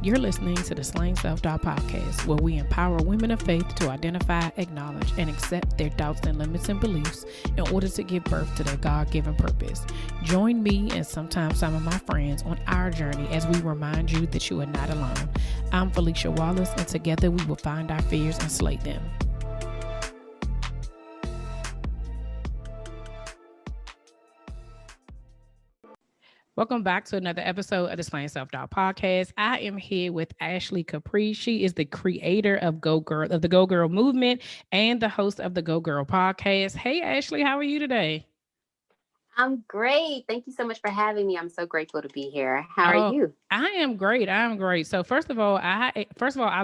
You're listening to the Slaying Self-Doubt podcast, where we empower women of faith to identify, acknowledge, and accept their doubts and limits and beliefs in order to give birth to their God-given purpose. Join me and sometimes some of my friends on our journey as we remind you that you are not alone. I'm Felicia Wallace, and together we will find our fears and slay them. Welcome back to another episode of the Slaying Self-Doubt podcast. I am here with Ashley Caprice. She is the creator of the Go Girl movement and the host of the Go Girl podcast. Hey, Ashley, how are you today? I'm great. Thank you so much for having me. I'm so grateful to be here. How are you? I am great. So first of all, I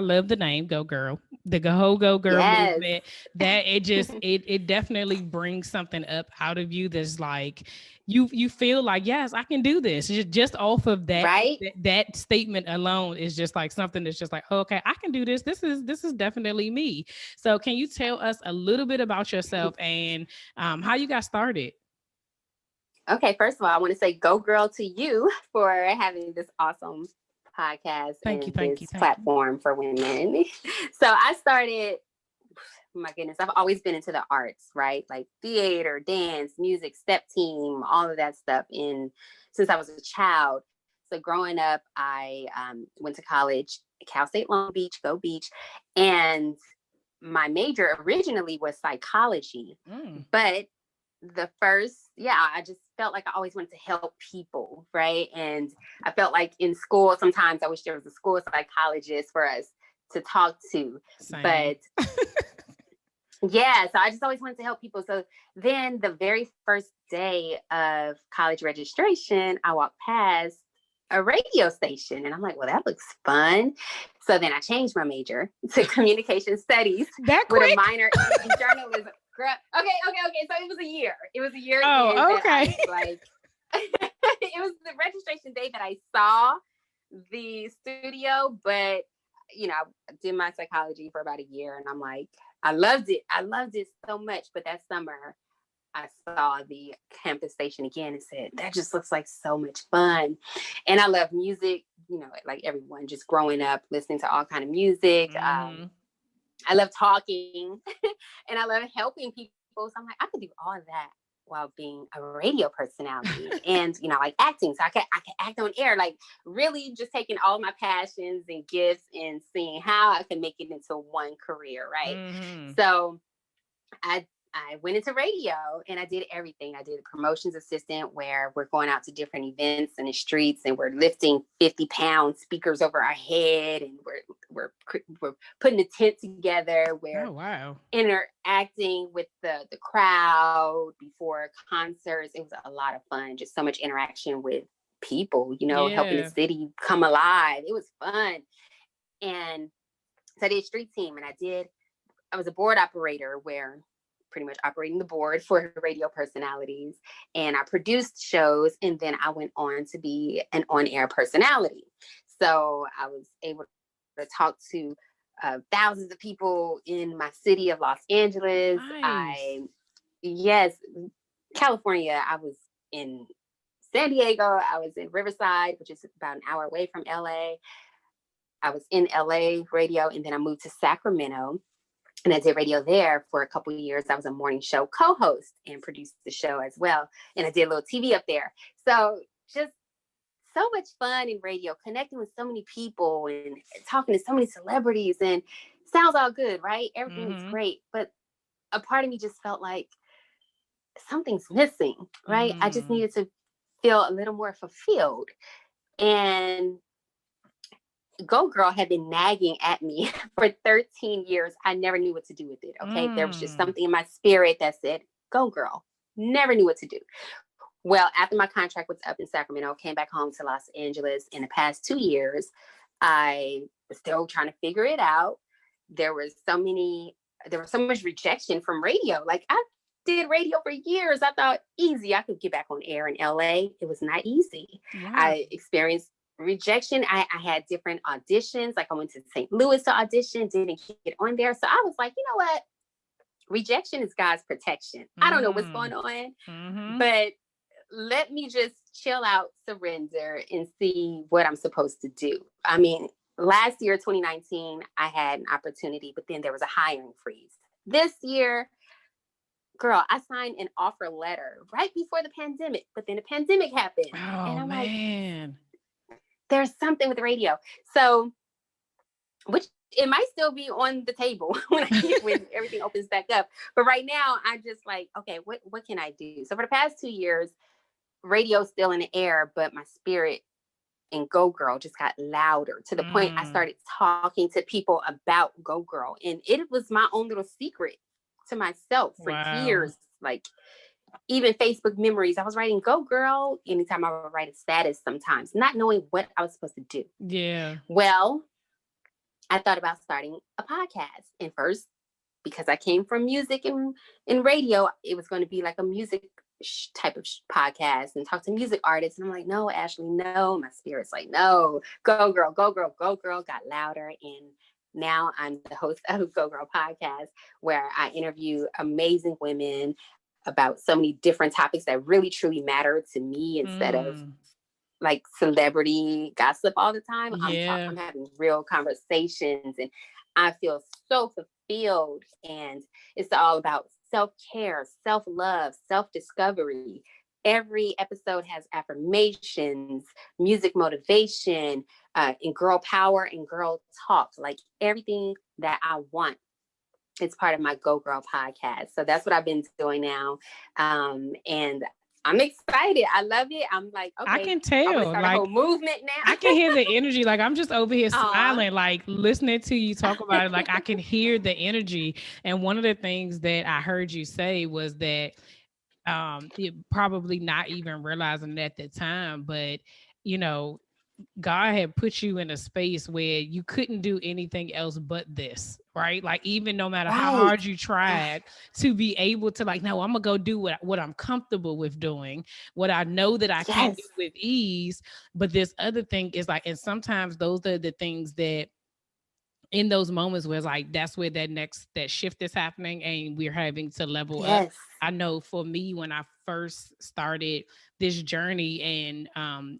love the name Go Girl, the Go Girl movement. That it definitely brings something up out of you that's like you feel like, yes, I can do this. Just off of that, right? That statement alone is just like something that's just like, oh, okay, I can do this. This is definitely me. So can you tell us a little bit about yourself and how you got started? Okay, first of all, I want to say Go Girl to you for having this awesome podcast this platform for women. So I started, my goodness, I've always been into the arts, right? Like theater, dance, music, step team, all of that stuff since I was a child. So growing up, I went to college, Cal State Long Beach, Go Beach. And my major originally was psychology, but I just felt like I always wanted to help people, right? And I felt like in school, sometimes I wish there was a school psychologist for us to talk to. Same. But yeah, so I just always wanted to help people. So then the very first day of college registration, I walked past a radio station and I'm like, well, that looks fun. So then I changed my major to communication studies with a minor in journalism. Okay. So it was a year. Oh, okay. It was the registration day that I saw the studio, but I did my psychology for about a year and I'm like, I loved it. I loved it so much. But that summer I saw the campus station again and said, that just looks like so much fun. And I love music, like everyone, just growing up, listening to all kind of music. I love talking and I love helping people. So I'm like, I could do all of that while being a radio personality and, like acting. So I can act on air, like really just taking all my passions and gifts and seeing how I can make it into one career. Right. So I went into radio and I did everything. I did a promotions assistant where we're going out to different events in the streets and we're lifting 50-pound speakers over our head and we're putting a tent together. We're interacting with the crowd before concerts. It was a lot of fun. Just so much interaction with people, helping the city come alive. It was fun. And so I did street team and I was a board operator where pretty much operating the board for radio personalities. And I produced shows and then I went on to be an on-air personality. So I was able to talk to thousands of people in my city of Los Angeles. Nice. California. I was in San Diego. I was in Riverside, which is about an hour away from LA. I was in LA radio and then I moved to Sacramento. And I did radio there for a couple of years. I was a morning show co-host and produced the show as well. And I did a little TV up there. So just so much fun in radio, connecting with so many people and talking to so many celebrities. And sounds all good, right? Everything was great. But a part of me just felt like something's missing, right? I just needed to feel a little more fulfilled. And Go Girl had been nagging at me for 13 years. I never knew what to do with it. Okay. There was just something in my spirit that said, Go Girl. Never knew what to do. Well, after my contract was up in Sacramento, I came back home to Los Angeles. In the past 2 years, I was still trying to figure it out. There was so much rejection from radio. Like I did radio for years. I thought easy. I could get back on air in LA. It was not easy. Yeah. I experienced rejection. I had different auditions. Like I went to St. Louis to audition, didn't get on there. So I was like, you know what? Rejection is God's protection. I don't know what's going on, but let me just chill out, surrender, and see what I'm supposed to do. I mean, last year, 2019, I had an opportunity, but then there was a hiring freeze. This year, girl, I signed an offer letter right before the pandemic, but then the pandemic happened. Oh And I'm like, man. there's something with radio. So, which it might still be on the table when everything opens back up. But right now, I'm just like, okay, what can I do? So for the past 2 years, radio's still in the air, but my spirit and Go Girl just got louder to the point I started talking to people about Go Girl. And it was my own little secret to myself for years. Like even Facebook memories, I was writing Go Girl anytime I would write a status sometimes, not knowing what I was supposed to do. Yeah. Well, I thought about starting a podcast. And first, because I came from music and radio, it was going to be like a music type of podcast and talk to music artists. And I'm like, no, Ashley, no. My spirit's like, no, Go Girl, Go Girl, Go Girl got louder. And now I'm the host of Go Girl Podcast, where I interview amazing women about so many different topics that really, truly matter to me instead of like celebrity gossip all the time. Yeah. I'm having real conversations and I feel so fulfilled. And it's all about self-care, self-love, self-discovery. Every episode has affirmations, music motivation, and girl power and girl talk. Like everything that I want. It's part of my Go Girl podcast. So that's what I've been doing now. And I'm excited. I love it. I'm like, okay, I can I want to tell. start Like, a whole movement now. I can hear the energy. Like, I'm just over here smiling, like listening to you talk about it. Like, I can hear the energy. And one of the things that I heard you say was that it probably not even realizing it at the time, but you know, God had put you in a space where you couldn't do anything else but this, right? Like even no matter how Right. hard you tried to be able to like, no, I'm gonna go do what I'm comfortable with doing, what I know that I can do Yes. with ease. But this other thing is like, and sometimes those are the things that in those moments where it's like that's where that shift is happening and we're having to level up. Yes. I know for me when I first started this journey and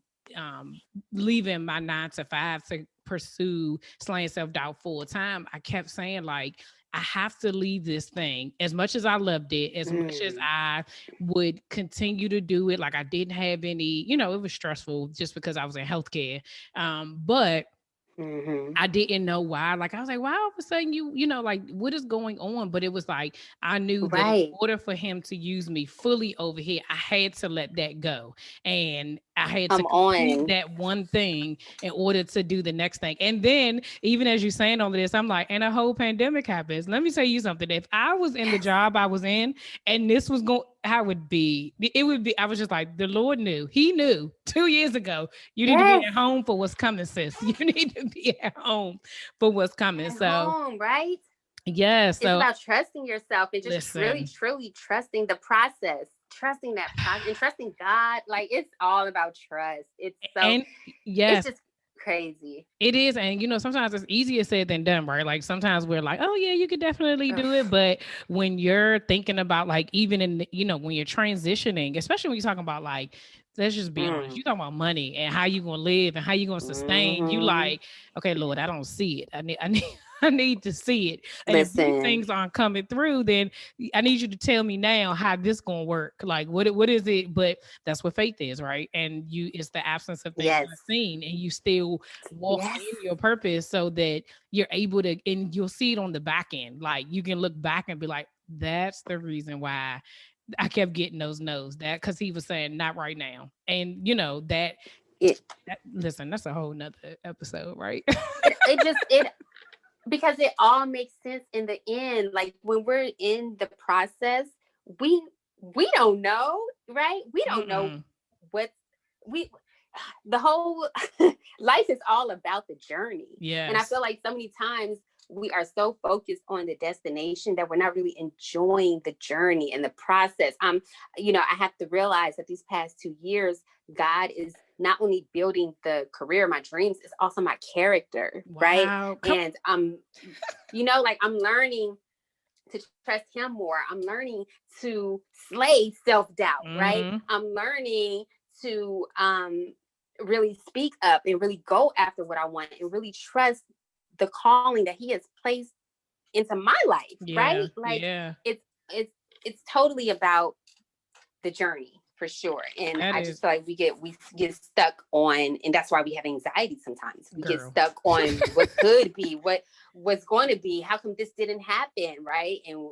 leaving my 9 to 5 to pursue slaying self-doubt full time, I kept saying like I have to leave this thing. As much as I loved it, as much as I would continue to do it, like I didn't have any, you know, it was stressful just because I was in healthcare. But I didn't know why. Like I was like, why all of a sudden you know, like what is going on? But it was like I knew that in Right. order for him to use me fully over here, I had to let that go. And I had to Come complete on. that one thing in order to do the next thing. And then even as you're saying all of this, I'm like, and a whole pandemic happens. Let me tell you something. If I was in the job I was in and this was going, I would be, it would be, I was just like, the Lord knew. He knew 2 years ago, you need to be Yes. at home for what's coming, sis. You need to be at home for what's coming. At So, home, right? yeah. It's So, about trusting yourself and just really, listen, truly trusting the process, trusting that process and trusting God. Like it's all about trust. It's and it's yes, just crazy. it is. And, you know, sometimes it's easier said than done, right? Like sometimes we're like, oh, yeah, you could definitely Ugh. do it. But when you're thinking about like, even in, you know, when you're transitioning, especially when you're talking about like, let's just be honest, you're talking about money and how you going to live and how you going to sustain. You like, okay, Lord, I don't see it. I need, I need to see it. And if these Listen, things aren't coming through, then I need you to tell me now how this going to work. Like, what is it? But that's what faith is, right? And it's the absence of things yes, not seen, and you still walk yes. in your purpose so that you're able to, and you'll see it on the back end. Like you can look back and be like, that's the reason why I kept getting those no's. That because he was saying not right now. And you know, It listen, that's a whole nother episode, right? it because it all makes sense in the end. Like when we're in the process, we don't know, right? We don't know Mm-mm. what we the whole life is all about the journey. And I Yes. feel like so many times we are so focused on the destination that we're not really enjoying the journey and the process. I have to realize that these past 2 years, God is not only building the career, my dreams, it's also my character, right? Wow. And like I'm learning to trust him more. I'm learning to slay self-doubt, right? Mm-hmm. I'm learning to really speak up and really go after what I want and really trust the calling that he has placed into my life, right? Like it's totally about the journey for sure. And I just feel like we get stuck on, and that's why we have anxiety sometimes. We get stuck on what could be, what's going to be, how come this didn't happen, right? And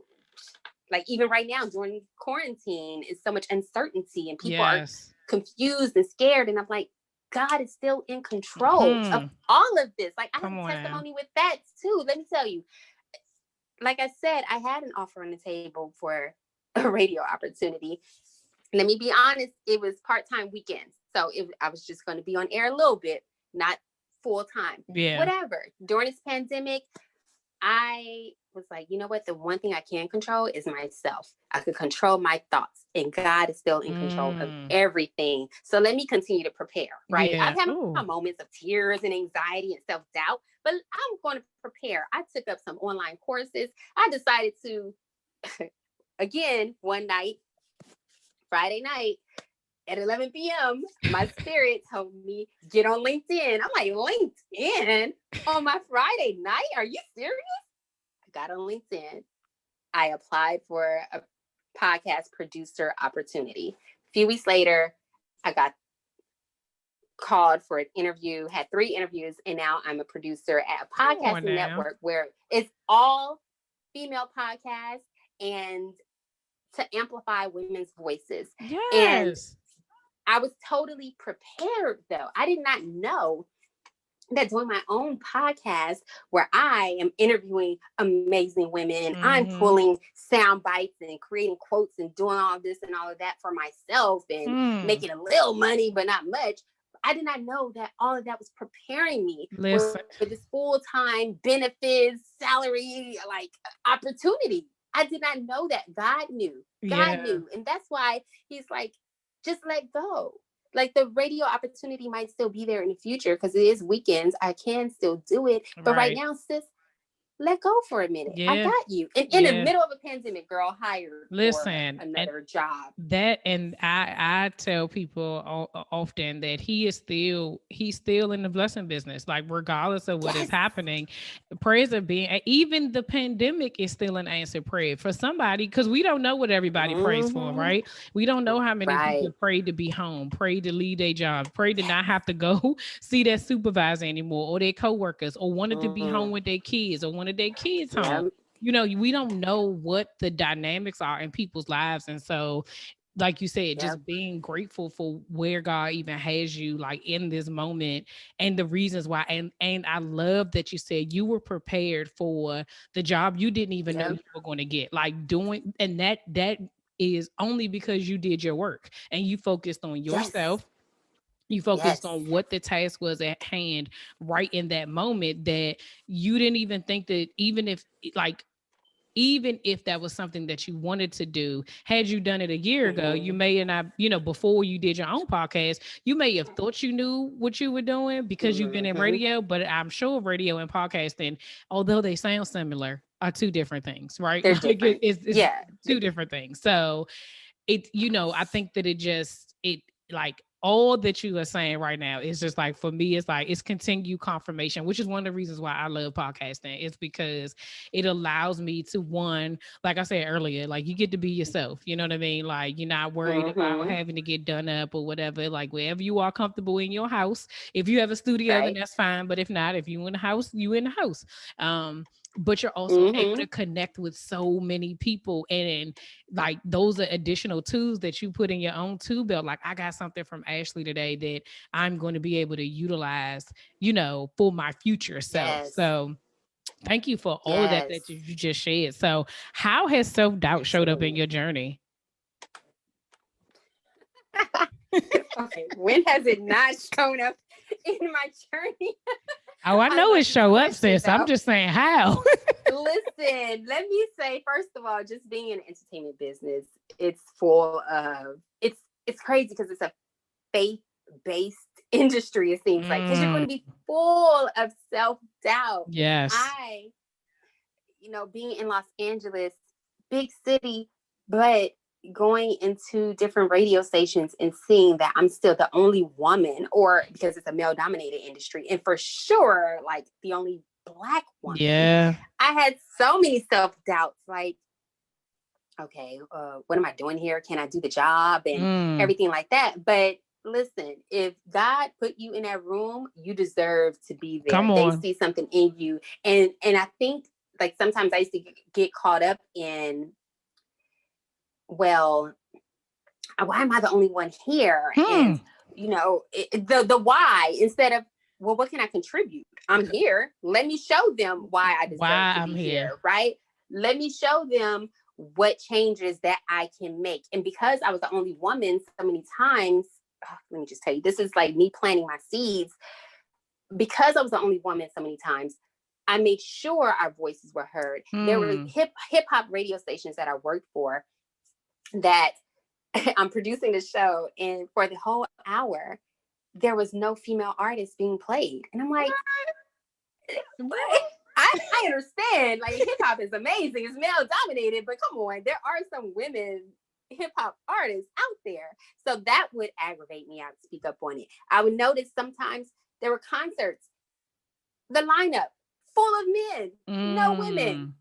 like even right now during quarantine is so much uncertainty and people are confused and scared. And I'm like, God is still in control of all of this. Like I have a testimony with that too. Let me tell you, like I said, I had an offer on the table for a radio opportunity. Let me be honest, it was part-time weekends. So I was just going to be on air a little bit, not full-time. Yeah. Whatever. During this pandemic, I was like, you know what? The one thing I can control is myself. I could control my thoughts, and God is still in control of everything. So let me continue to prepare, right? Yeah. I've had my moments of tears and anxiety and self-doubt, but I'm going to prepare. I took up some online courses. I decided to, again, one night, Friday night at 11 p.m., my spirit told me, get on LinkedIn. I'm like, LinkedIn on my Friday night? Are you serious? I got on LinkedIn. I applied for a podcast producer opportunity. A few weeks later, I got called for an interview, had 3 interviews, and now I'm a producer at a podcasting network where it's all female podcasts and to amplify women's voices. Yes. And I was totally prepared though. I did not know that doing my own podcast where I am interviewing amazing women, I'm pulling sound bites and creating quotes and doing all this and all of that for myself and making a little money, but not much. I did not know that all of that was preparing me for this full-time benefits, salary, like opportunity. I did not know that. God knew. God knew. And that's why he's like, just let go. Like the radio opportunity might still be there in the future because it is weekends. I can still do it. But right now, sis, let go for a minute. Yeah. I got you. And in the middle of a pandemic, girl, hired for another job. That, and I tell people often that he's still in the blessing business. Like regardless of what is happening, prayers are being, even the pandemic is still an answered prayer for somebody, because we don't know what everybody prays for, right? We don't know how many people prayed to be home, prayed to leave their jobs, prayed to not have to go see their supervisor anymore or their coworkers, or wanted to be home with their kids, or wanted their kids home. You know, we don't know what the dynamics are in people's lives. And so, like you said, just being grateful for where God even has you, like in this moment, and the reasons why. And I love that you said you were prepared for the job you didn't even know you were going to get, like doing, and that is only because you did your work and you focused on yourself. You focused on what the task was at hand right in that moment, that you didn't even think that even if that was something that you wanted to do, had you done it a year ago, you may not, before you did your own podcast, you may have thought you knew what you were doing because you've been in radio, but I'm sure radio and podcasting, although they sound similar, are 2 different things, right? They're different. It's 2 different things. So I think that like all that you are saying right now is just like, for me, it's like, it's continued confirmation, which is one of the reasons why I love podcasting. It's because it allows me to, one, like I said earlier, like you get to be yourself, you know what I mean? Like you're not worried about having to get done up or whatever, like wherever you are comfortable in your house. If you have a studio, then that's fine. But if not, if you in the house, you in the house. But you're also able to connect with so many people, and like those are additional tools that you put in your own tool belt. Like I got something from Ashley today that I'm going to be able to utilize, for my future self. So thank you for all of that you just shared. So how has self-doubt showed up in your journey? Okay, when has it not shown up in my journey? Oh, I know it show up, sis. I'm just saying how. Listen, let me say, first of all, just being in the entertainment business, it's full of, it's crazy because it's a faith-based industry, it seems like, because you're going to be full of self-doubt. Yes. Being in Los Angeles, big city, but going into different radio stations and seeing that I'm still the only woman, or because it's a male dominated industry, and for sure, like the only Black woman. Yeah. I had so many self-doubts, like, okay, what am I doing here? Can I do the job? And everything like that. But listen, if God put you in that room, you deserve to be there. Come on. They see something in you. And I think, like, sometimes I used to get caught up in, well, why am I the only one here? And, you know, the why, instead of, well, what can I contribute? I'm here. Let me show them why I deserve to be here, right? Let me show them what changes that I can make. And because I was the only woman so many times, let me just tell you, this is like me planting my seeds. Because I was the only woman so many times, I made sure our voices were heard. There were hip hop radio stations that I worked for that I'm producing the show, and for the whole hour, there was no female artist being played. And I'm like, what? I understand, like, hip hop is amazing, it's male dominated, but come on, there are some women hip hop artists out there. So that would aggravate me. I would speak up on it. I would notice sometimes there were concerts, the lineup full of men, no women.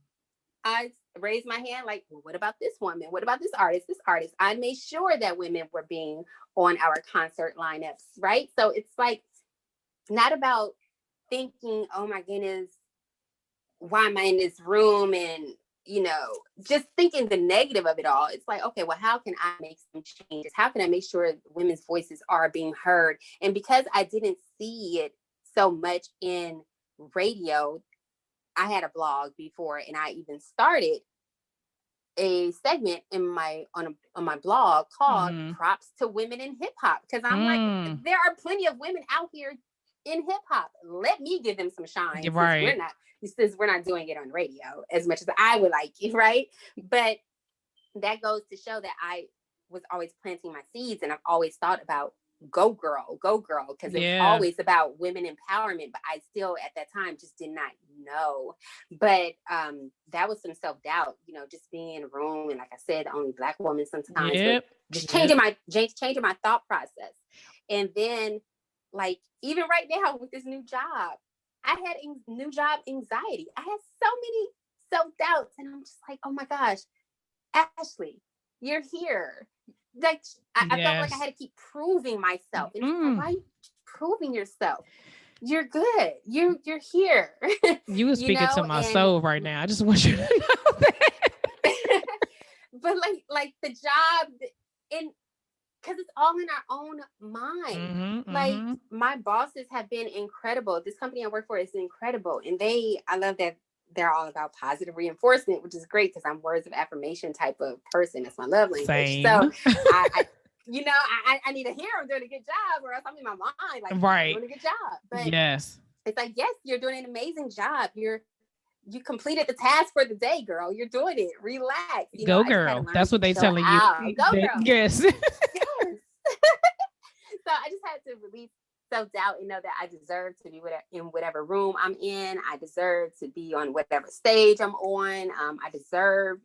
I raised my hand, like, well, what about this woman? What about this artist? I made sure that women were being on our concert lineups, right? So it's like, not about thinking, oh my goodness, why am I in this room? And, you know, just thinking the negative of it all. It's like, okay, well, how can I make some changes? How can I make sure women's voices are being heard? And because I didn't see it so much in radio, I had a blog before, and I even started a segment in my on my blog called Props to Women in Hip Hop, because I'm like, there are plenty of women out here in hip hop. Let me give them some shine. Right. Since we're not doing it on radio as much as I would like it, right? But that goes to show that I was always planting my seeds, and I've always thought about go girl, because it's always about women empowerment, but I still at that time just did not know. But that was some self-doubt, you know, just being in a room, and like I said, the only Black woman sometimes, just changing my thought process. And then, like, even right now with this new job, I had new job anxiety. I had so many self-doubts, and I'm just like, oh my gosh, Ashley, you're here. Like, I felt like I had to keep proving myself. And I'm like, why are you proving yourself? You're good. You're here. You were speaking to my soul right now. I just want you to know that. But like the job, and because it's all in our own mind. Like, my bosses have been incredible. This company I work for is incredible. And I love that they're all about positive reinforcement, which is great because I'm words of affirmation type of person. That's my love language. Same. So I need to hear I'm doing a good job, or else I'm in my mind like, I'm doing a good job. But it's like, yes, you're doing an amazing job. You completed the task for the day, girl. You're doing it. Relax. Go girl. That's what they telling you. Go girl. Yes. Yes. So I just had to release self-doubt and know that I deserve to be in whatever room I'm in. I deserve to be on whatever stage I'm on. I deserve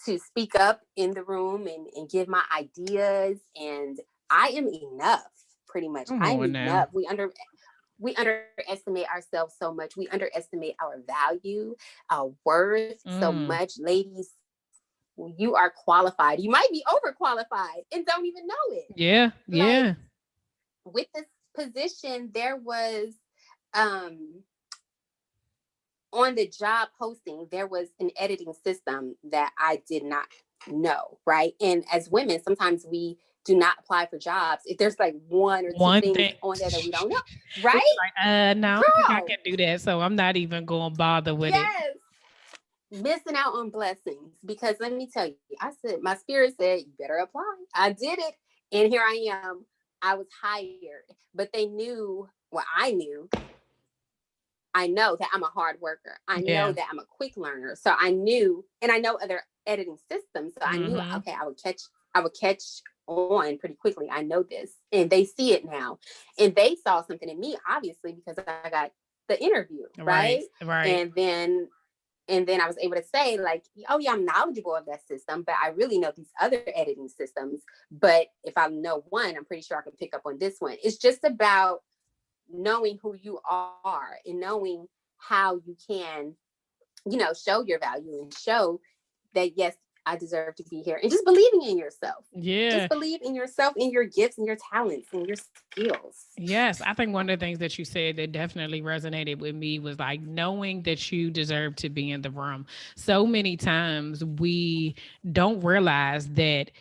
to speak up in the room and give my ideas. And I am enough, pretty much. I'm enough. We underestimate ourselves so much. We underestimate our value, our worth so much. Ladies, you are qualified. You might be overqualified and don't even know it. Yeah. Like, with this position, there was on the job posting, there was an editing system that I did not know, right? And as women, sometimes we do not apply for jobs if there's like one or two things on there that we don't know, right? Like, no, I can do that, so I'm not even going to bother with it. Missing out on blessings, because let me tell you, my spirit said, you better apply. I did it, and here I am. I was hired, but they knew, well, I know that I'm a hard worker. I know that I'm a quick learner. So I knew, and I know other editing systems. So I knew, okay, I would catch on pretty quickly. I know this, and they see it now, and they saw something in me, obviously, because I got the interview, right? Right. And then I was able to say like, oh yeah, I'm knowledgeable of that system, but I really know these other editing systems. But if I know one, I'm pretty sure I can pick up on this one. It's just about knowing who you are and knowing how you can, show your value and show that, yes, I deserve to be here, and just believing in yourself. Yeah. Just believe in yourself, in your gifts and your talents and your skills. Yes. I think one of the things that you said that definitely resonated with me was like knowing that you deserve to be in the room. So many times we don't realize that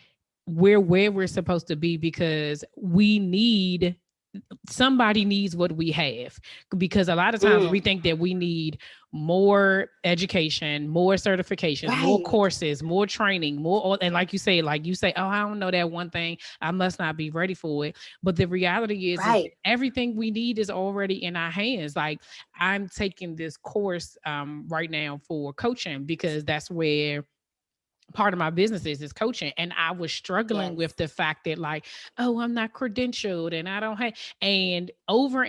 we're where we're supposed to be because somebody needs what we have, because a lot of times we think that we need more education, more certifications, more courses, more training, more, and like you say, oh, I don't know that one thing, I must not be ready for it. But the reality is that everything we need is already in our hands. Like, I'm taking this course right now for coaching, because that's where part of my business is coaching. And I was struggling with the fact that like, oh, I'm not credentialed and I don't have, and over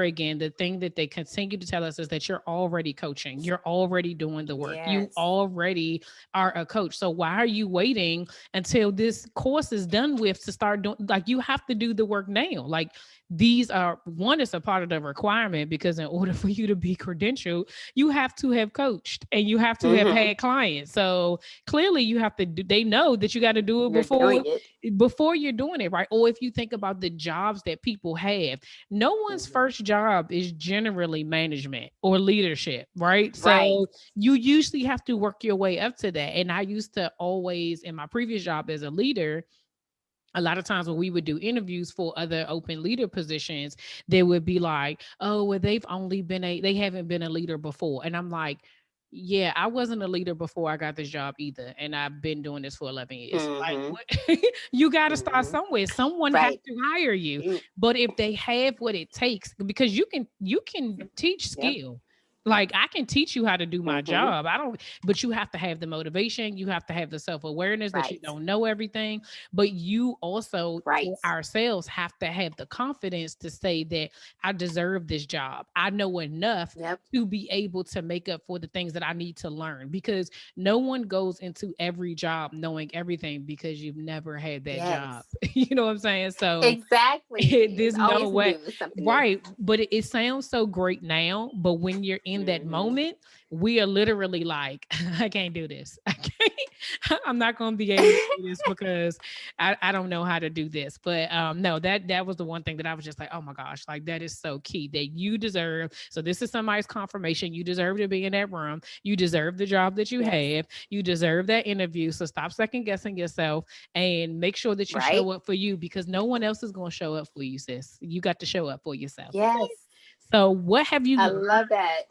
again, the thing that they continue to tell us is that you're already coaching. You're already doing the work. You already are a coach. So why are you waiting until this course is done with to start doing, like, you have to do the work now. Like, these are, one, is a part of the requirement, because in order for you to be credentialed, you have to have coached and you have to have had clients. So clearly you have to do, they know that you got to do it before you're doing it, right? Or if you think about the jobs that people have, no one's first job is generally management or leadership, right? So you usually have to work your way up to that. And I used to always, in my previous job as a leader, a lot of times when we would do interviews for other open leader positions, they would be like, oh, well, they haven't been a leader before. And I'm like, yeah, I wasn't a leader before I got this job either. And I've been doing this for 11 years. Like, what? You got to start somewhere. Someone has to hire you. But if they have what it takes, because you can teach skill. Like, I can teach you how to do my job. But you have to have the motivation. You have to have the self-awareness that you don't know everything. But you also, for ourselves, have to have the confidence to say that I deserve this job. I know enough to be able to make up for the things that I need to learn, because no one goes into every job knowing everything, because you've never had that job. You know what I'm saying? So there's no way. Right. But it sounds so great now. But when you're in that moment, we are literally like, I can't do this. I'm not going to be able to do this because I don't know how to do this. But no, that was the one thing that I was just like, oh my gosh, like, that is so key, that you deserve. So this is somebody's confirmation. You deserve to be in that room. You deserve the job that you have. You deserve that interview. So stop second guessing yourself and make sure that you show up for you, because no one else is going to show up for you, sis. You got to show up for yourself. Yes. So what have you? I love that.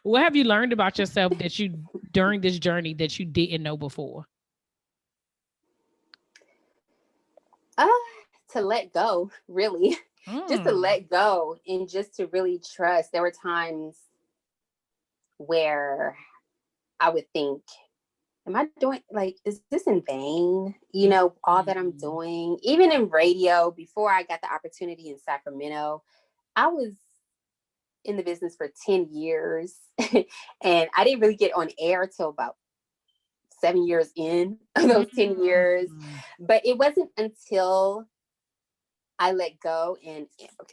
What have you learned about yourself during this journey that you didn't know before? To let go, really. Just to let go and just to really trust. There were times where I would think, am I doing, like, is this in vain? All that I'm doing, even in radio, before I got the opportunity in Sacramento, I was in the business for 10 years and I didn't really get on air till about 7 years in those 10 years. But it wasn't until I let go. And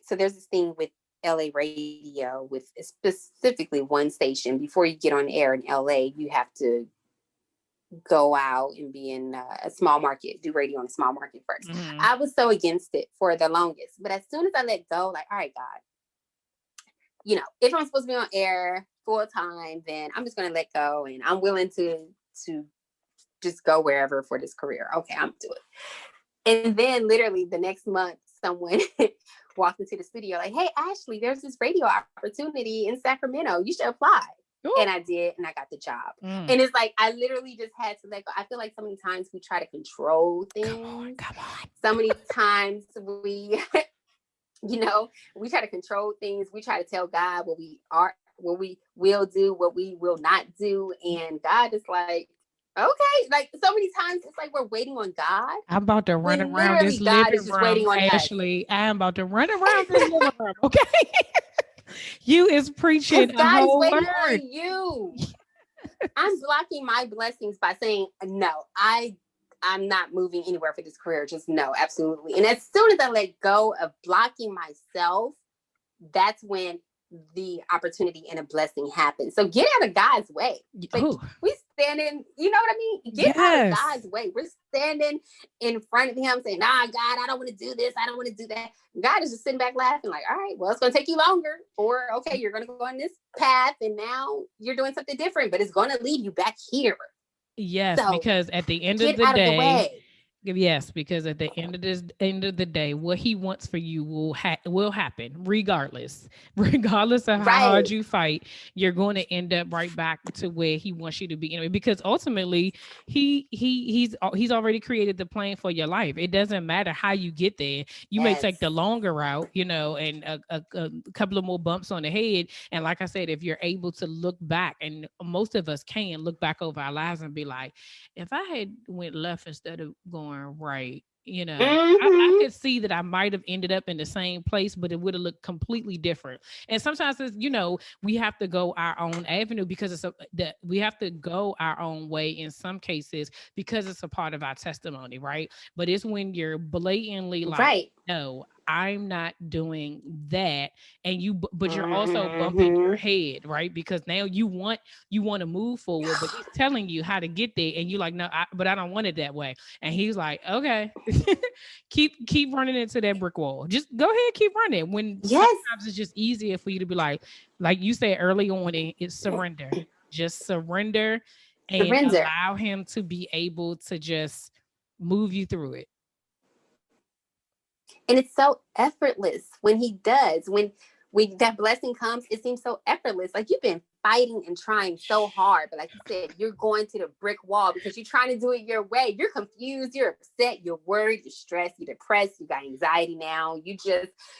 so there's this thing with LA radio, with specifically one station. Before you get on air in LA, you have to go out and be in a small market, do radio in a small market first. I was so against it for the longest. But as soon as I let go, like, all right, God, if I'm supposed to be on air full time, then I'm just going to let go, and I'm willing to just go wherever for this career. Okay, I'm doing it. And then literally the next month, someone walked into the studio like, hey, Ashley, there's this radio opportunity in Sacramento. You should apply. Ooh. And I did, and I got the job. And it's like, I literally just had to let go. I feel like so many times we try to control things. Come on. So many times we... we try to control things. We try to tell God what we will do, what we will not do. And God is like, okay. Like, so many times it's like we're waiting on God. I'm about to run around this living room, Ashley. I'm about to run around this living room. Okay. You is preaching a whole word. On you. I'm blocking my blessings by saying, no, I'm not moving anywhere for this career. Just no, absolutely. And as soon as I let go of blocking myself, that's when the opportunity and a blessing happens. So get out of God's way. Like we standing, you know what I mean? Get out of God's way. We're standing in front of him saying, nah, God, I don't want to do this. I don't want to do that. God is just sitting back laughing like, all right, well, it's going to take you longer. Or, okay, you're going to go on this path and now you're doing something different, but it's going to lead you back here. Yes, So because at the end of get the out of the day, way. yes, because at the end of the day, what he wants for you will happen regardless. Regardless of how hard Right. you fight, you're going to end up right back to where he wants you to be anyway. Because ultimately, he's already created the plan for your life. It doesn't matter how you get there. You may take Yes. the longer route, and a couple of more bumps on the head. And like I said, if you're able to look back, and most of us can look back over our lives and be like, if I had went left instead of going right, I Mm-hmm. could see that I might have ended up in the same place, but it would have looked completely different. And sometimes it's, we have to go our own avenue because we have to go our own way in some cases because it's a part of our testimony, right? But it's when you're blatantly like, Right. no, I'm not doing that, and but you're also bumping your Mm-hmm. head, right? Because now you want to move forward, but he's telling you how to get there, and you're like, no, but I don't want it that way. And he's like, okay, keep running into that brick wall. Just go ahead, keep running. When Yes. sometimes it's just easier for you to be like you said early on, it's surrender. Just surrender and Surrender. allow him to be able to just move you through it. And it's so effortless when he does. When that blessing comes, it seems so effortless. Like you've been fighting and trying so hard, but like you said, you're going to the brick wall because you're trying to do it your way. You're confused, you're upset, you're worried, you're stressed, you're depressed, you got anxiety now.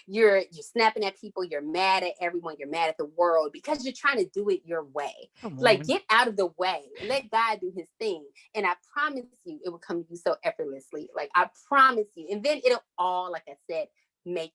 You're snapping at people, you're mad at everyone, you're mad at the world because you're trying to do it your way. Come Like on. get out of the way and let God do his thing. And I promise you, it will come to you so effortlessly. Like I promise you. And then it'll all, like I said, make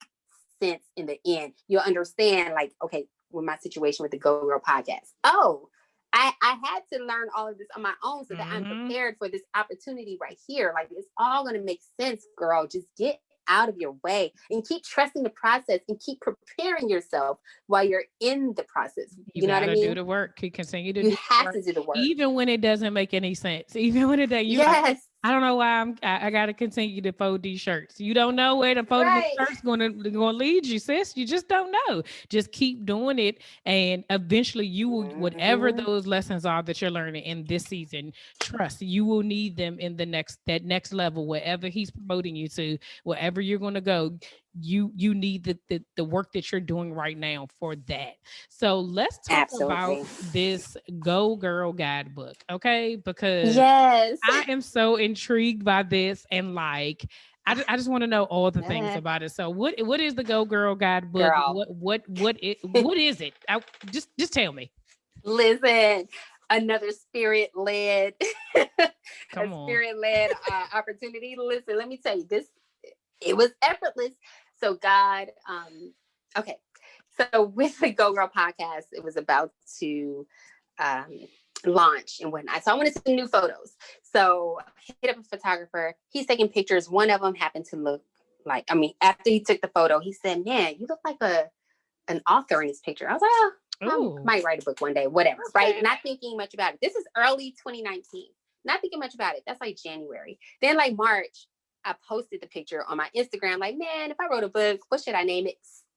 sense in the end. You'll understand, like, okay, with my situation with the Go Girl podcast. Oh, I had to learn all of this on my own so that I'm prepared for this opportunity right here. Like it's all going to make sense, girl. Just get out of your way and keep trusting the process and keep preparing yourself while you're in the process. You You know what I gotta do mean? the work. You continue to You do the have work, to do the work. even when it doesn't make any sense. Even when you like, Yes. I don't know why I gotta continue to fold these shirts. You don't know where the folding the Right. shirts gonna lead you, sis. You just don't know. Just keep doing it, and eventually you will, whatever Mm-hmm. those lessons are that you're learning in this season. Trust you will need them in that next level, wherever he's promoting you to, wherever you're gonna go. You need the work that you're doing right now for that. So let's talk about Absolutely. this Go Girl Guidebook, okay? Because Yes. I am so intrigued by this, and like I just want to know all the things Uh, about it. So what is the Go Girl Guidebook? Girl. What is it? Just tell me. Listen, another spirit-led, a Come on. spirit-led opportunity. Listen, let me tell you, it was effortless. So God, okay. So with the Go Girl podcast, it was about to um, launch and whatnot. So I wanted some new photos. So I hit up a photographer. He's taking pictures. One of them happened to look like, after he took the photo, he said, man, you look like an author in this picture. I was like, oh, I Oh, might write a book one day, whatever, right? okay. Not thinking much about it. This is early 2019. Not thinking much about it. That's like January. Then like March, I posted the picture on my Instagram. Like, man, if I wrote a book, what should I name it?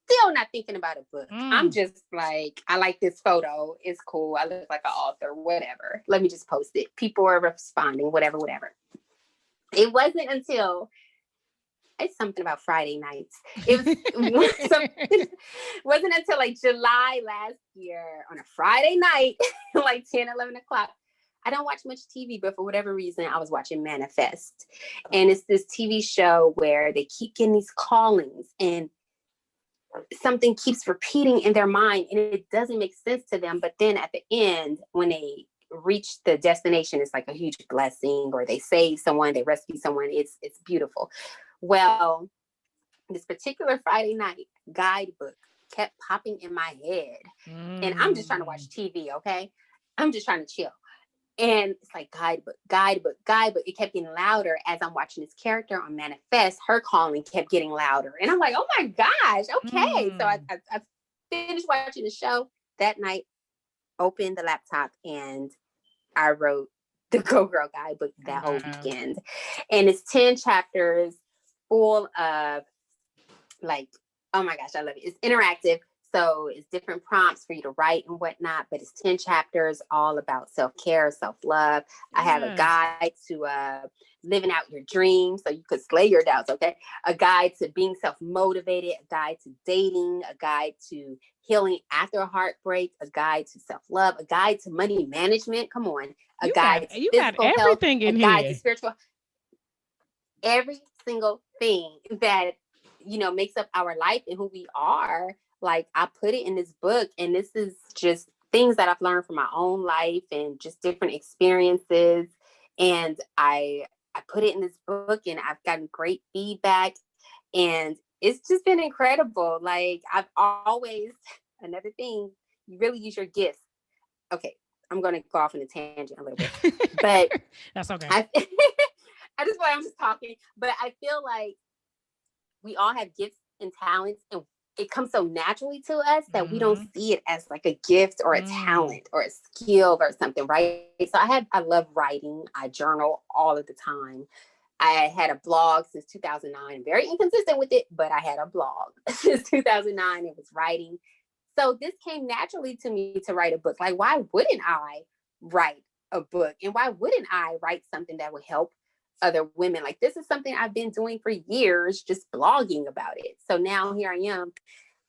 Still not thinking about a book. I'm just like, I like this photo. It's cool. I look like an author, whatever. Let me just post it. People are responding, whatever. It wasn't until it's something about Friday nights. It wasn't until like July last year on a Friday night, like 10, 11 o'clock. I don't watch much TV, but for whatever reason, I was watching Manifest. And it's this TV show where they keep getting these callings and something keeps repeating in their mind and it doesn't make sense to them. But then at the end, when they reach the destination, it's like a huge blessing, or they save someone, they rescue someone. It's beautiful. Well, this particular Friday night guidebook kept popping in my head. And I'm just trying to watch TV, okay? I'm just trying to chill. And it's like guidebook, guidebook, guidebook. It kept getting louder as I'm watching this character on Manifest. Her calling kept getting louder. And I'm like, oh my gosh, okay. So Mm. I finished watching the show that night, opened the laptop, and I wrote the Go Girl Guidebook that whole Wow. weekend. And it's 10 chapters full of like, oh my gosh, I love it. It's interactive. So it's different prompts for you to write and whatnot, but it's 10 chapters all about self-care, self-love. I have a Yes. guide to living out your dreams so you could slay your doubts, okay? A guide to being self-motivated, a guide to dating, a guide to healing after a heartbreak, a guide to self-love, a guide to money management. Come on. A guide to You got physical health, everything a in guide to here. spiritual, every single thing that makes up our life and who we are. Like, I put it in this book, and this is just things that I've learned from my own life and just different experiences. And I put it in this book, and I've gotten great feedback, and it's just been incredible. Like, I've always another thing, you really use your gifts. Okay, I'm going to go off on a tangent a little bit, but That's okay. I I just I'm just talking, but I feel like we all have gifts and talents, and it comes so naturally to us that we don't Mm-hmm. see it as like a gift or a Mm. talent or a skill or something, right? So I love writing. I journal all of the time. I had a blog since 2009, very inconsistent with it, but I had a blog since 2009. It was writing. So this came naturally to me to write a book. Like, why wouldn't I write a book? And why wouldn't I write something that would help other women? Like, this is something I've been doing for years, just blogging about it. So now here I am.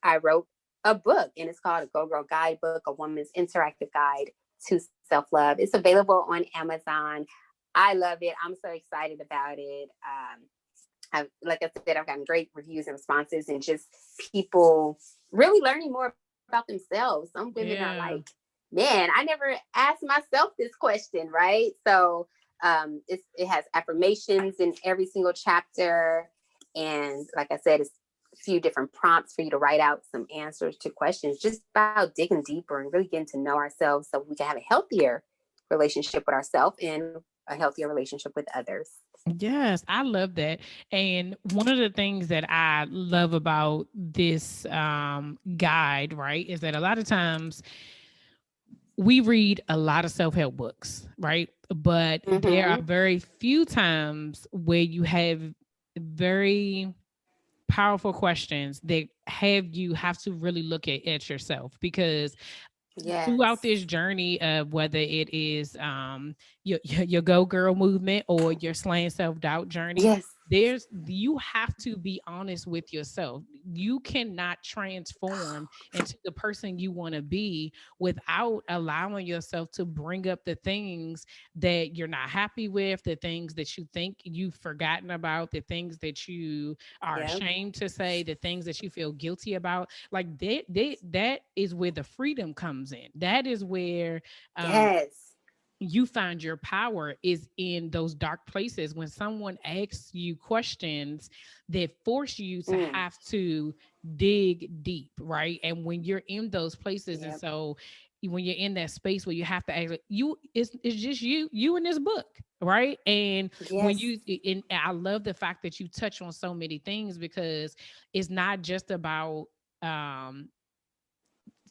I wrote a book, and it's called a Go Girl Guidebook, a woman's interactive guide to self-love. It's available on Amazon. I love it. I'm so excited about it. Like I said, I've gotten great reviews and responses, and just people really learning more about themselves. Some women are like, Yeah. man, I never asked myself this question, right? So it has affirmations in every single chapter. And like I said, it's a few different prompts for you to write out some answers to questions, just about digging deeper and really getting to know ourselves so we can have a healthier relationship with ourselves and a healthier relationship with others. Yes, I love that. And one of the things that I love about this guide, right, is that a lot of times we read a lot of self-help books, right? But there are Mm-hmm. very few times where you have very powerful questions that have to really look at yourself, because throughout Yes. this journey of whether it is your go girl movement or your slaying self-doubt journey, Yes. you have to be honest with yourself. You cannot transform into the person you want to be without allowing yourself to bring up the things that you're not happy with, the things that you think you've forgotten about, the things that you are Yep. ashamed to say, the things that you feel guilty about. Like that is where the freedom comes in. That is where um Yes. you find your power, is in those dark places when someone asks you questions that force you to Mm. have to dig deep, right? And when you're in those places, and Yep. so when you're in that space where you have to act, it's just you in this book, right? And when Yes. and I love the fact that you touch on so many things, because it's not just about um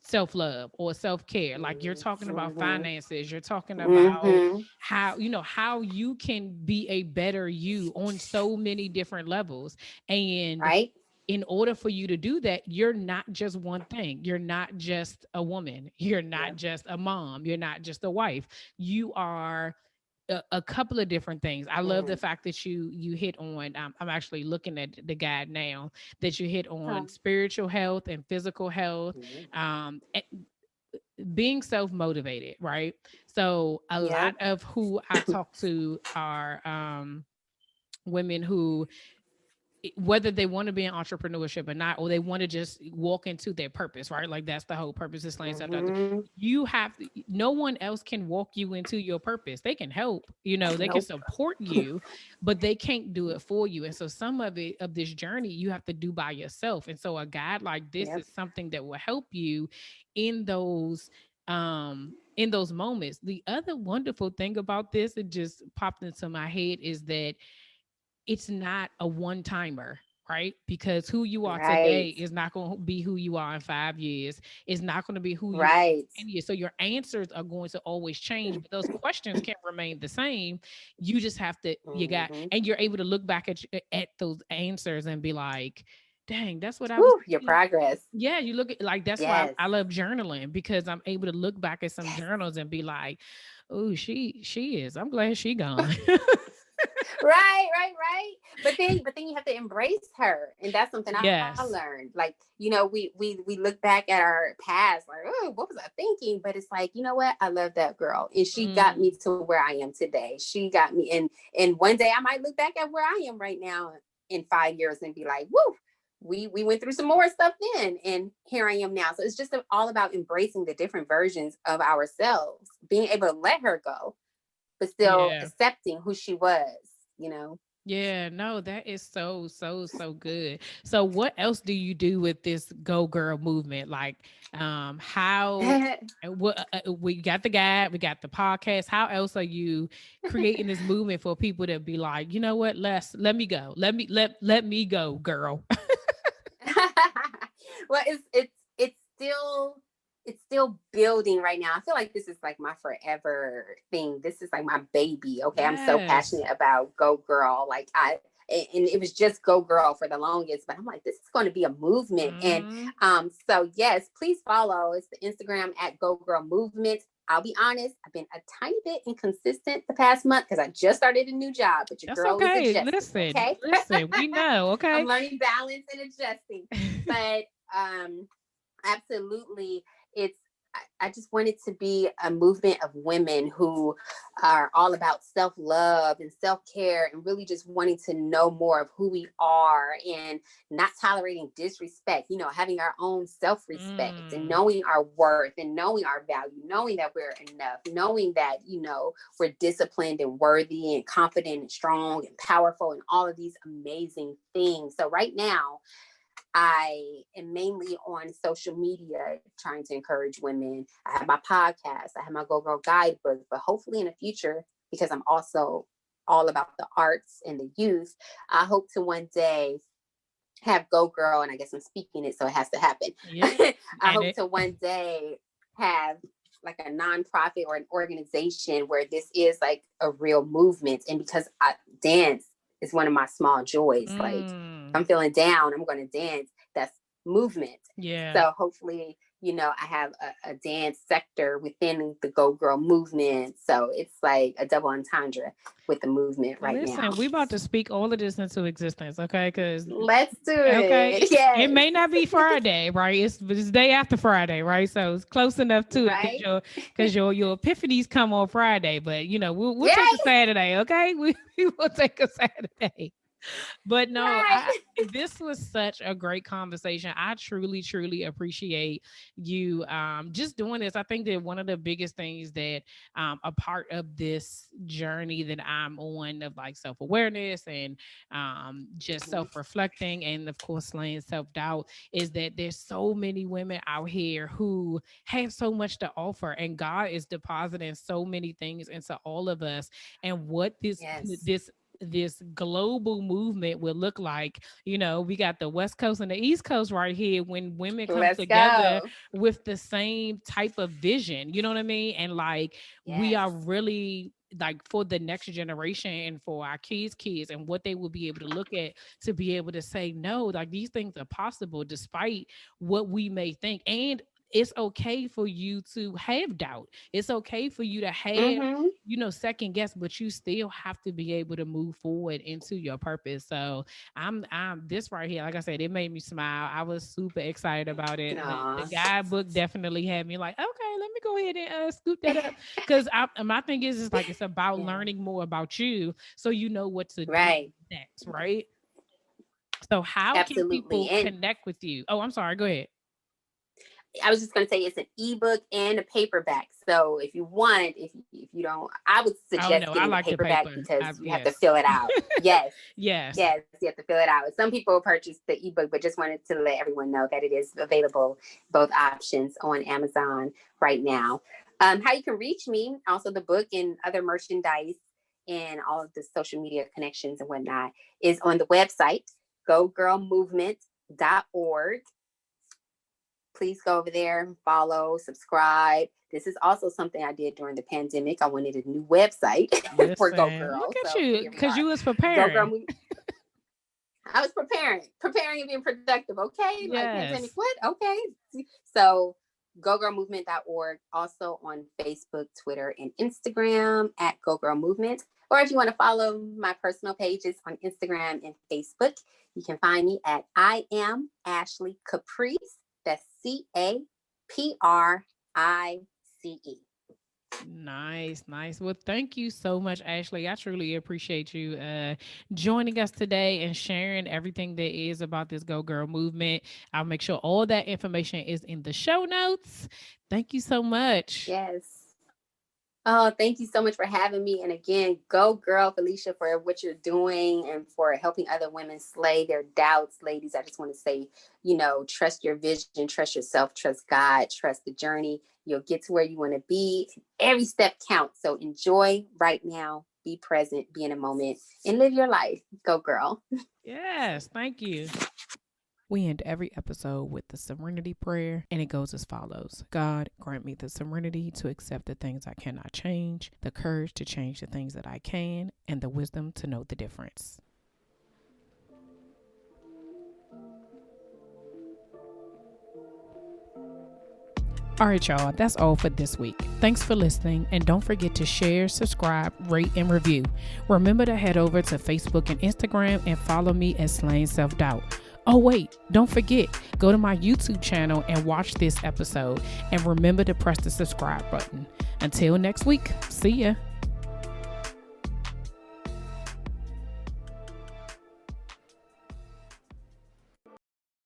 self-love or self-care. Like, you're talking about Mm-hmm. finances, you're talking about Mm-hmm. how you can be a better you on so many different levels. And Right. in order for you to do that, you're not just one thing. You're not just a woman, you're not Yep. just a mom, you're not just a wife. You are a couple of different things. I love the Mm. fact that you hit on. I'm actually looking at the guide now, that you hit on Oh. spiritual health and physical health, Mhm. and being self motivated, right? So a lot Yep. of who I talk to are women who, whether they want to be in entrepreneurship or not, or they want to just walk into their purpose, right? Like, that's the whole purpose of slaying self. Mm-hmm. You have to, no one else can walk you into your purpose. They can help, they can Nope. support you, but they can't do it for you. And so some of it, of this journey, you have to do by yourself. And so a guide like this Yep. is something that will help you in those, um, in those moments. The other wonderful thing about this, it just popped into my head, is that it's not a one timer, right? Because who you are today Right. is not going to be who you are in 5 years. It's not going to be who you are Right. in 10 years. So your answers are going to always change, but those questions can remain the same. You just have to, Mm-hmm. and you're able to look back at those answers and be like, dang, that's what I was Woo, your thinking. progress. Yeah, you look at, like, that's why Yes. I love journaling, because I'm able to look back at some Yes. journals and be like, oh, she is. I'm glad she gone. Right. But then you have to embrace her, and that's something I Yes. learned. Like, we look back at our past, like, oh, what was I thinking? But it's like, you know what? I love that girl, and she got me Mm. to where I am today. She got me, and one day I might look back at where I am right now in 5 years and be like, woo. We went through some more stuff then, and here I am now. So it's just all about embracing the different versions of ourselves, being able to let her go, but still Yeah. accepting who she was, you know. Yeah, no, that is so, so, so good. So what else do you do with this Go Girl movement? Like, how, what, we got the guide, we got the podcast. How else are you creating this movement for people to be like, you know what, let me go. Let me go, girl. Well, it's still building right now. I feel like this is like my forever thing. This is like my baby. Okay, I'm so Yes. passionate about Go Girl. Like, and it was just Go Girl for the longest, but I'm like, this is going to be a movement. And Mm, so yes, please follow. It's the Instagram at Go Girl Movement. I'll be honest, I've been a tiny bit inconsistent the past month because I just started a new job, but your that's girl is okay. adjusting. Listen, Okay. listen, we know, I'm okay? learning balance and adjusting. But absolutely, it's I just want it to be a movement of women who are all about self-love and self-care, and really just wanting to know more of who we are, and not tolerating disrespect, having our own self-respect and Mm, knowing our worth and knowing our value, knowing that we're enough, knowing that, we're disciplined and worthy and confident and strong and powerful and all of these amazing things. So right now, I am mainly on social media trying to encourage women. I have my podcast, I have my Go Girl Guidebook, but hopefully in the future, because I'm also all about the arts and the youth, I hope to one day have Go Girl, and I guess I'm speaking it, so it has to happen. yeah. I And hope it, to one day have like a nonprofit or an organization where this is like a real movement. And because I dance is one of my small joys, like if mm, I'm feeling down, I'm going to dance. That's movement. yeah. So hopefully, I have a dance sector within the Go Girl movement. So it's like a double entendre with the movement right now. Listen, we about to speak all of this into existence, okay? Because Let's do okay, it. it Yes. may not be Friday, right? It's day after Friday, right? So it's close enough to it because Right. your epiphanies come on Friday, but we'll take a Yes. Saturday, okay? We will take a Saturday. But no, Right. this was such a great conversation. I truly, truly appreciate you just doing this. I think that one of the biggest things that a part of this journey that I'm on, of like self-awareness and just self-reflecting, and of course slaying self-doubt, is that there's so many women out here who have so much to offer, and God is depositing so many things into all of us. And what Yes. this global movement will look like. We got the West Coast and the East Coast right here, when women come Let's together go. with the same type of vision, you know what I mean? And like, we Yes. are really like, for the next generation and for our kids and what they will be able to look at, to be able to say, no, like, these things are possible despite what we may think. And it's okay for you to have doubt. It's okay for you to have, Mm-hmm. second guess, but you still have to be able to move forward into your purpose. So I'm this right here, like I said, it made me smile. I was super excited about it. The Aw. guidebook definitely had me like, okay, let me go ahead and scoop that up. Because my thing is like, it's about Yeah. learning more about you, so you know what to do Right. next, right? So how can Absolutely. people And connect with you? Oh, I'm sorry, go ahead. I was just going to say it's an ebook and a paperback. So if you want, if you don't, I would Oh suggest no, I getting the like the paperback paper. because you have to Yes. fill it out. Yes. Yes. Yes, you have to fill it out. Some people purchase the ebook, but just wanted to let everyone know that it is available, both options on Amazon right now. How you can reach me, also the book and other merchandise and all of the social media connections and whatnot, is on the website, gogirlmovement.org. Please go over there, follow, subscribe. This is also something I did during the pandemic. I wanted a new website for Go Girl. Look at you, because you was preparing. Go Girl I was preparing and being productive. Okay. Yes. Like pandemic, what? Okay. So gogirlmovement.org, also on Facebook, Twitter, and Instagram at Go Girl Movement. Or if you want to follow my personal pages on Instagram and Facebook, you can find me at I am Ashley Caprice. That's CAPRICE. Nice. Well, thank you so much, Ashley. I truly appreciate you joining us today and sharing everything there is about this Go Girl movement. I'll make sure all that information is in the show notes. Thank you so much. Yes. Oh, thank you so much for having me. And again, go girl, Felicia, for what you're doing and for helping other women slay their doubts. Ladies, I just want to say, trust your vision, trust yourself, trust God, trust the journey. You'll get to where you want to be. Every step counts. So enjoy right now, be present, be in a moment, and live your life. Go girl. Yes, thank you. We end every episode with the serenity prayer, and it goes as follows. God, grant me the serenity to accept the things I cannot change, the courage to change the things that I can, and the wisdom to know the difference. All right, y'all, that's all for this week. Thanks for listening, and don't forget to share, subscribe, rate, and review. Remember to head over to Facebook and Instagram and follow me at Slaying Self-Doubt. Oh, wait, don't forget, go to my YouTube channel and watch this episode, and remember to press the subscribe button. Until next week, see ya.